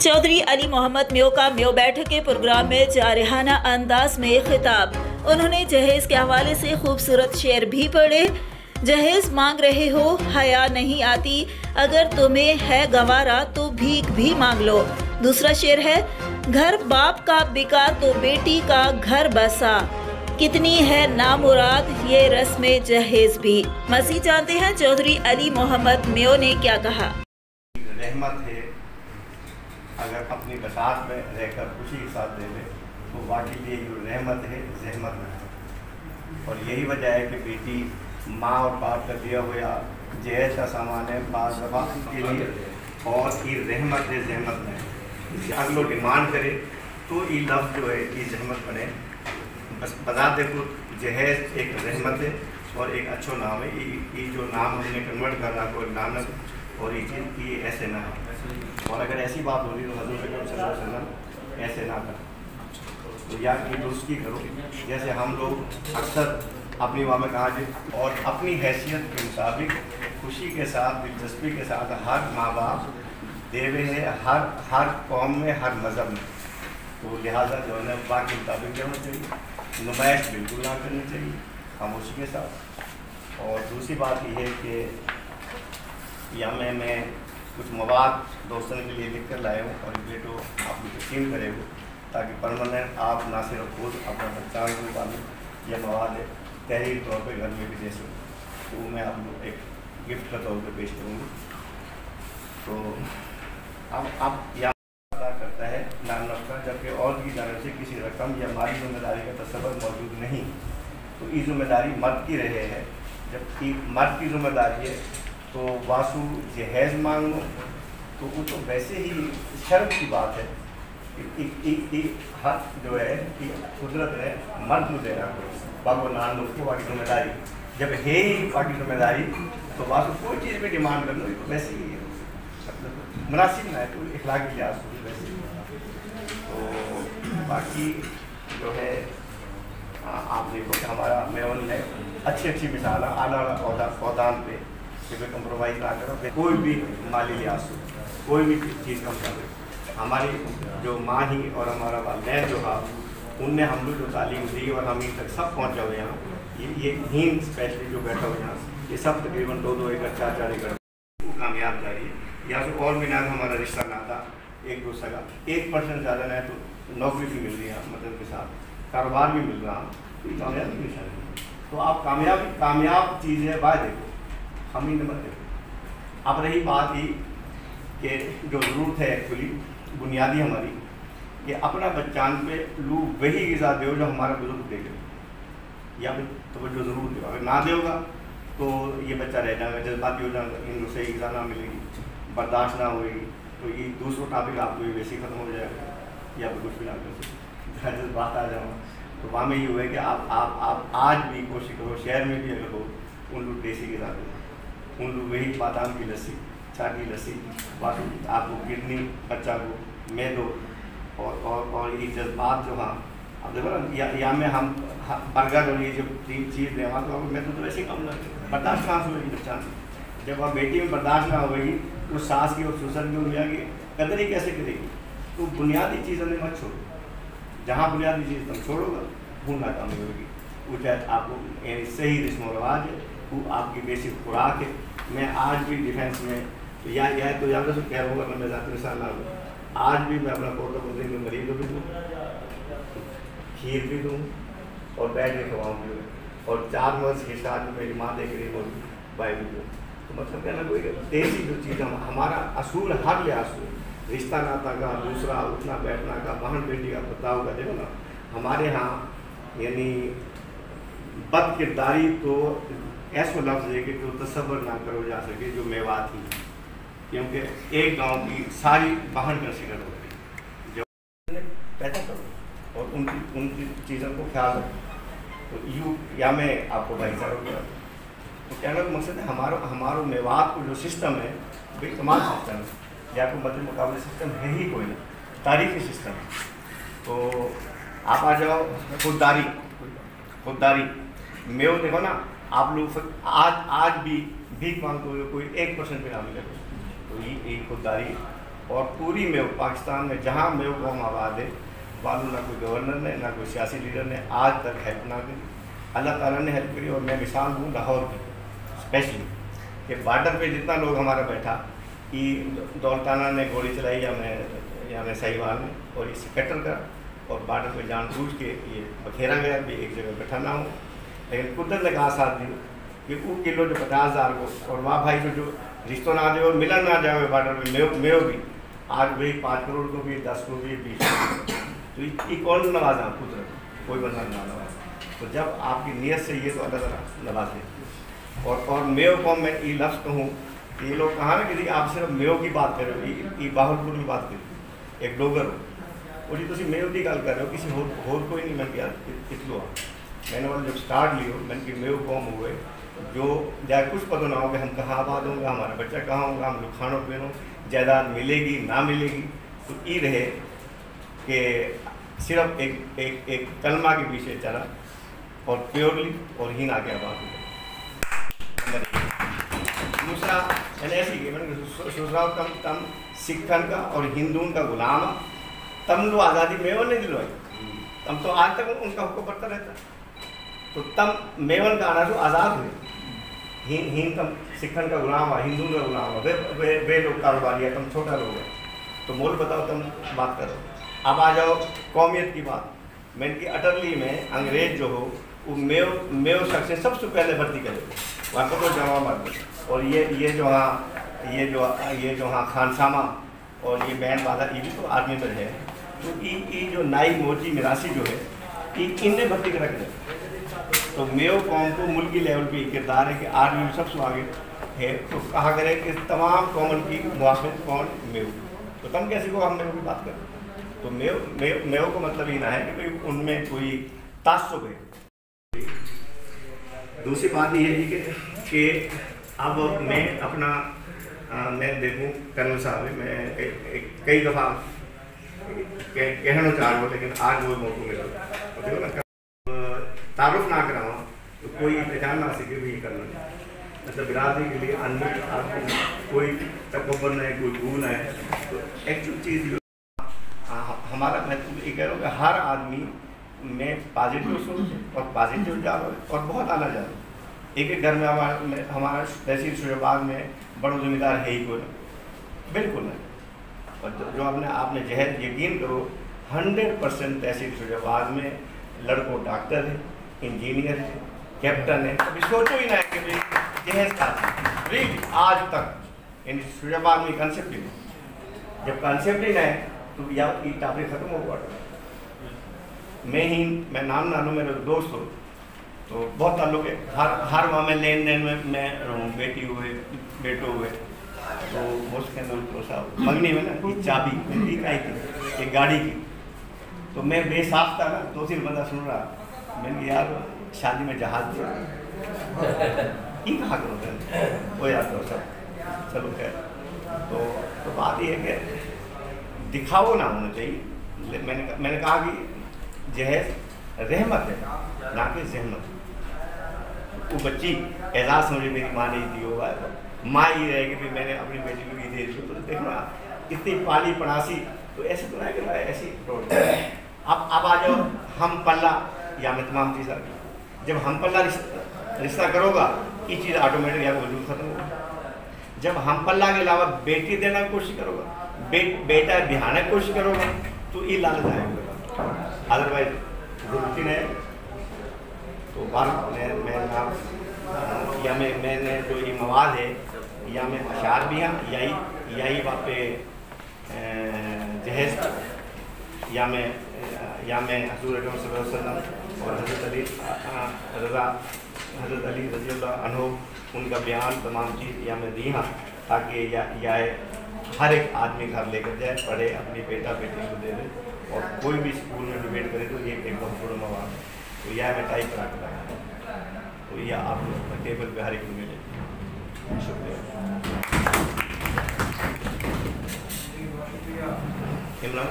चौधरी अली मोहम्मद म्यो का म्यो बैठक के प्रोग्राम में जारहाना अंदाज में खिताब। उन्होंने जहेज के हवाले से खूबसूरत शेर भी पढ़े। जहेज मांग रहे हो, हया नहीं आती, अगर तुम्हें है गवारा तो भीख भी मांग लो। दूसरा शेर है, घर बाप का बिका तो बेटी का घर बसा, कितनी है नामुराद ये रस्म जहेज भी। मज़ीद जानते हैं चौधरी अली मोहम्मद म्यो ने क्या कहा। रहमत है, अगर अपनी बसात में रहकर खुशी के साथ दे ले तो वाकई ये जो रहमत है जहमत में है। और यही वजह है कि बेटी माँ और बाप का दिया हुआ जहेज का सामान है बाज़ दफ़ा के लिए, और ये रहमत है जहमत में है। अगर लोग डिमांड करे तो ये लफ्ज़ जो है ये जहमत बने। बस बता देखो जहेज एक रहमत है और एक अच्छो नाम है। ये जो नाम हमने कन्वर्ट करना कोई लानत और ये चीज़ की ऐसे ना हो। और अगर ऐसी बात हो रही तो हज़रत सल्लल्लाहु अलैहि वसल्लम ऐसे ना करो तो या कि दुरुस्ती करो। जैसे हम लोग अक्सर अपनी माँ में कहा जाए और अपनी हैसियत के मुताबिक खुशी के साथ दिलचस्पी के साथ हर माँ बाप देवे हैं हर कौम में हर मज़हब में, तो लिहाजा जो है ना बाकी मुताबिक देना चाहिए, नुमाइश बिल्कुल ना करनी चाहिए खामोशी के साथ। और दूसरी बात यह है कि यहाँ मैं कुछ मवाद दोस्तों के लिए लिख कर लाए हूँ और ये तो आप तस्लीम करे हो ताकि परमानेंट आप ना सिर्फ खुद अपना बच्चा को पालें, यह मवाद है तहरीर तौर पर घर में भी दे सकूँ, तो मैं आपको एक गिफ्ट का तौर पर पेश करूँगी। तो अब यहाँ अदा करता है नाम नफ्का, जबकि और की जानब से किसी रकम या माली जिम्मेदारी का तस्वर मौजूद नहीं, तो ये जिम्मेदारी मर्द की रहे है। जबकि मर्द की जिम्मेदारी है तो वासु जहेज मांग लो, तो वो तो वैसे ही शर्म की बात है कि हक जो है कि कुदरत है मर्द को देना बाबू नान लोग को बाकी जिम्मेदारी, जब है ही बाकी जिम्मेदारी तो वासु कोई चीज़ भी डिमांड कर लो, तो वैसे ही मतलब मुनासिब ना है, तो इखलाकी लिहाज से वैसे ही। तो बाकी जो है आप देखो कि हमारा मेवन है अच्छी मिसाल आला औदान पे कि वे कंप्रोमाइज़ ना करो, कोई भी माली लिहाज हो कोई भी चीज़ का मतलब हमारी जो माँ ही और हमारा वालिदैन जो था उनने हम लोग जो तालीम दी और हम तक सब पहुँचा हुए यहाँ ये हिंद स्पेशली जो बैठा हुआ यहाँ ये सब तकरीबन 2-2 एकड़ 4-4 एकड़ कामयाब जा रही है। यहाँ से और भी ना हमारा रिश्ता ना था एक दूसरे का 1% ज़्यादा ना है तो नौकरी भी मिल रही है मतलब के साथ कारोबार भी मिल रहा, तो ये कामयाबी की निशानी है। तो आप कामयाब चीज़ है बाय देखो, हम ही नंबर देखो। अब रही बात ही कि जो ज़रूरत है एक्चुअली बुनियादी हमारी कि अपना बच्चान पे लू वही ग़िज़ा दो जो हमारा बुजुर्ग दे गए, या फिर तवज्जो ज़रूर दो, अगर ना देगा तो ये बच्चा रह जाएगा, जज्बाती हो जाएगा, इन सही ग़िज़ा ना मिलेगी, बर्दाश्त ना होगी, तो ये दूसरा टॉपिक आपको ये वैसे ही ख़त्म हो जाएगा या फिर कुछ भी ना कर सकते। जज्बात आ जाऊँगा तो वहाँ में ये हुआ है कि आप आज भी कोशिश करो शहर में भी अगर हो उन लोग देसी ग़िज़ा दो, उन लोग वही बादाम की लस्सी छाटी लस्सी बाकी आपको किडनी बच्चा को मैं दो और ये जज्बात जो हाँ अब देखो ना या में हम बर्गर और ये जो तीन चीज़ दें वहाँ तो मैं तो वैसे ही कम लगे बर्दाश्त कहाँ से होगी बच्चा में, जब आप बेटी में बर्दाश्त ना होगी तो सास की और ससुर की दुनिया की कदर ही कैसे करेगी। तो बुनियादी चीज़ों में मत छोड़ो, जहाँ बुनियादी चीज़ तुम छोड़ोगे वो नाकामी होगी। वो चाहे आपको सही रस्म व रवाज है, वो आपकी बेसिक खुराक है। मैं आज भी डिफेंस में तो याद से कह रहा हूँ मैं ज़ाती मिसाल ना हूँ, आज भी मैं अपना पोता पोते में मरीज भी दूँ, खीर भी दूँ और बैठ के खवाऊँ भी, और 4 मंथ के साथ में मेरी माँ देख रही होगी भाई भी दूँ। तो मतलब क्या ना कोई देसी जो चीज़ हमारा असूल हर लिहाज से रिश्ता नाता का, दूसरा उठना बैठना का, बहन बेटी का बर्ताव का, देखो ना हमारे यहाँ यानी बद किरदारी तो ऐसा लफ्ज़ है कि जो तसव्वुर ना करो जा सके जो मेवात थी, क्योंकि एक गांव की सारी बहन का शिकार हो गई। जब पैदा करो और उनकी चीज़ों को ख्याल रखो तो यूँ या मैं आपको भाई साहब तो कहने का मकसद है हमारा मेवात को जो सिस्टम है बेकमाल सिस्टम है, या कोई मध्य मुकाबले सिस्टम है ही कोई नहीं, तारीखी सिस्टम है। तो आप आ जाओ खुददारी में देखो ना आप लोग आज भी भीख मांगते हुए कोई 1% भी ना मिले तो ये खुददारी اور پوری میو پاکستان میں جہاں میو قوم آباد ہے والوں نہ کوئی گورنر نے نہ کوئی سیاسی لیڈر نے آج تک ہیلپ نہ کی. اللہ تعالیٰ نے ہیلپ کری. اور میں مثال دوں لاہور کی اسپیشلی کہ بارڈر پہ جتنا لوگ ہمارا بیٹھا دولتانہ نے گولی چلائی یا میں سہیوال میں اور یہ سیکٹر کا اور بارڈر پہ جان بوجھ کے یہ بکھیرا گیا بھی ایک جگہ بیٹھا نہ ہو. لیکن قدرت نے کہا ساتھ دی کہ وہ کلو جو 50,000 کو اور وہاں بھائی جو رشتوں نہ آ جائے ملن نہ جائے بارڈر میں میو بھی آج وہی 5 کروڑ کو بھی 10 کو بھی 20 کو تو یہ کون نوازا قدرت کوئی بندہ نہ نوازا. تو جب آپ کی نیت سے یہ تو اللہ تعالیٰ نوازے. اور میو قوم میں یہ لفظ کہوں کہ یہ لوگ کہاں نا کہ آپ صرف میو کی بات کر رہے ہو یہ باہر کی بات کر ایک ڈوگر ہو اور یہ تھی میو کی گل کر رہے ہو کسی کوئی نہیں. میں کیا کتلو میں نے جب اسٹارٹ لی ہو میں نے کہ میو قوم ہوئے جو جائے کچھ پتہ نہ ہو کہ ہم کہاں آباد ہوں گا ہمارا بچہ کہاں ہوگا ہم لوگ کھانوں پینوں جائیداد ملے گی نہ ملے گی. تو یہ رہے کہ صرف ایک کلمہ کے پیچھے چلا اور پیورلی اور ہی نہ کے آباد ہو. دوسرا میں نے ایسی کہ میں نے سوچ رہا ہوں تم سکھن کا اور ہندوؤں کا غلام تم لو آزادی میون نہیں دلوائی تم تو آج تک ان کا حکم پڑتا رہتا. تو تم میون کا آنا تو آزاد ہوئے ہند تم سکھن کا غلام ہوا ہندو کا غلام ہوا بے لوگ کاروباری ہے تم چھوٹا لوگ ہے. تو مول بتاؤ تم بات کرو. اب آ جاؤ قومیت کی بات. میں ان کی اٹرلی میں انگریز جو ہو وہ میو شخص سے سب سے پہلے بھرتی کرے وہاں پر تو جمع مرد. اور یہ جو ہاں خانسامہ اور یہ بینڈ بادہ یہ بھی تو آدمی پر ہے. تو یہ جو نائی موچی میراسی جو ہے ان نے بھرتی کر رکھ دیا. تو میو قوم کو ملکی لیول پہ کردار ہے کہ آرمی میں سب سے آگے ہے. تو کہا کرے کہ تمام قومن کی موافق کون میو. تو تم کیسے کو ہم میو کی بات کریں. تو میو کو مطلب یہ نہ ہے کہ ان میں کوئی تعصب ہے. دوسری بات یہ ہے کہ اب میں اپنا میں دیکھوں کرنل صاحب میں کئی دفعہ کہنا چاہ رہا ہوں لیکن آج وہ موقع ملا تعارف نہ کراؤں تو کوئی پہچان نہ سکے بھی یہ کرنا مطلب برادری کے لیے اندر کوئی تکبر نہ ہے کوئی بھول ہے. تو ایکچوئل چیز ہمارا میں یہ کہہ رہا ہوں کہ ہر آدمی میں پازیٹیو سوچ اور پازیٹیو جا رہا ہے اور بہت آنا جا رہا ہے. ایک گھر میں ہمارا تحصیل شعبہ میں بڑا ذمہ دار ہے ہی کوئی بالکل نہیں. اور جو آپ نے جہد یقین کرو 100% تحصیل شعبہ میں لڑکوں ڈاکٹر ہے انجینئر ہے کیپٹن ہے. ابھی سوچو ہی نہ ہے کہ جہیز کا آج تک یعنی شعبہ میں کنسیپٹ ہی نہیں. جب کنسیپٹ ہی نہ ہے تو یا یہ ٹاپک ختم ہو گیا. میں نام نہ لوں میرے دوست ہو تو بہت تعلق ہے ہر وہاں میں لین دین میں رہوں بیٹی ہوئے بیٹو ہوئے. تو اس کے اندر صاحب منگنی میں نا یہ چابی ٹھیک آئی تھی ایک گاڑی کی. تو میں بے صاف تھا نا 2-3 بندہ سن رہا میں نے یار شادی میں جہاز دیا یہ کہاں کرو گے وہ یاد کرو سب چلو خیر. تو بات یہ ہے کہ دکھاؤ نہ ہونا چاہیے. میں نے کہا کہ جہیز رحمت ہے نہ کہ زحمت. وہ بچی اعزاز سمجھے میری ماں نے دی ہوگا ماں یہ رہے کہ میں نے اپنی بیٹی کو یہ دے دی. تو دیکھنا اتنی پالی پڑاسی تو ایسے تو نہ کہ ایسی روڈ. اب آ جاؤ ہم پلہ یا میں تمام چیز آ گئی. جب ہم پلہ رشتہ کرو گا یہ چیز آٹومیٹک یا وجود ختم ہوگا. جب ہم پلہ کے علاوہ بیٹی دینا کی کوشش کرو گا بیٹا بہانے کی کوشش کرو گا تو یہ لالچ آئے گا. ادروائز ضرورتی نہیں. تو میں نے جو یہ مواد ہے یا میں اشعار بھی ہیں یہی وہاں پہ جہیز یا میں حضور اکرم صلی اللہ علیہ وسلم اور حضرت علی رضی اللہ عنہ ان کا بیان تمام چیز یا میں دی ہاں تاکہ یا ہر ایک آدمی گھر لے کر جائے پڑھے اپنی بیٹا بیٹی کو دے دے. اور کوئی بھی اسکول میں ڈبیٹ کرے تو یہ ایک بہت بڑا مواد ہے. تو یہ میں ٹائپ کرا کے لایا تو یہ آپ لوگ ٹیبل پہ ہر ایک کو ملے. شکریہ. عمران